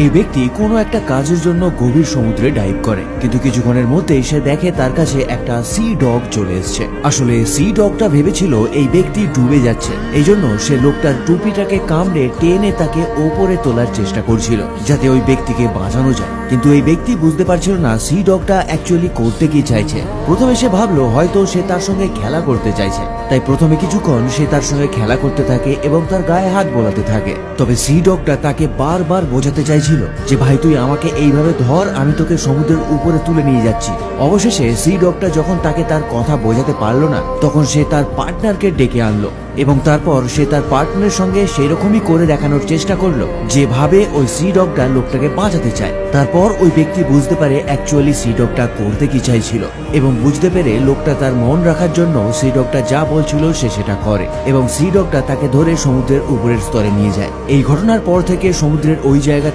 এই ব্যক্তি কোনো একটা কাজের জন্য গভীর সমুদ্রে ডাইভ করে, কিন্তু কিছুক্ষণের মধ্যেই সে দেখে তার কাছে একটা সি ডগ চলে এসছে। আসলে সি ডগটা ভেবেছিল এই ব্যক্তি ডুবে যাচ্ছে, এই জন্য সে লোকটার টুপিটাকে কামড়ে টেনে তাকে ওপরে তোলার চেষ্টা করছিল যাতে ওই ব্যক্তিকে বাঁচানো যায়। কিন্তু এই ব্যক্তি বুঝতে পারছিল না সি ডগটা অ্যাকচুয়ালি করতে কি চাইছে। প্রথমে সে ভাবলো হয়তো সে তার সঙ্গে খেলা করতে চাইছে, তাই প্রথমে কিছুক্ষণ সে তার সঙ্গে খেলা করতে থাকে এবং তার গায়ে হাত বোলাতে থাকে। তবে সি ডগটা তাকে বারবার বোঝাতে চাইছিল যে ভাই তুই আমাকে এইভাবে ধর, আমি তোকে সমুদ্রের উপরে তুলে নিয়ে যাচ্ছি। অবশেষে সি ডগটা যখন তাকে তার কথা বোঝাতে পারলো না, তখন সে তার পার্টনারকে ডেকে আনলো এবং তারপর সে তার পার্টনারের সঙ্গে সেরকমই করে দেখানোর চেষ্টা করলো যেভাবে ওই সি ডগটা লোকটাকে বাঁচাতে চায়। তারপর ওই ব্যক্তি বুঝতে পারে অ্যাকচুয়ালি সি ডগটা করতে কি চাইছিল এবং বুঝতে পেরে লোকটা তার মন রাখার জন্য সি ডগটা যা বলছিল সে সেটা করে এবং সি ডগটা তাকে ধরে সমুদ্রের উপরের স্তরে নিয়ে যায়। এই ঘটনার পর থেকে সমুদ্রের ওই জায়গাতে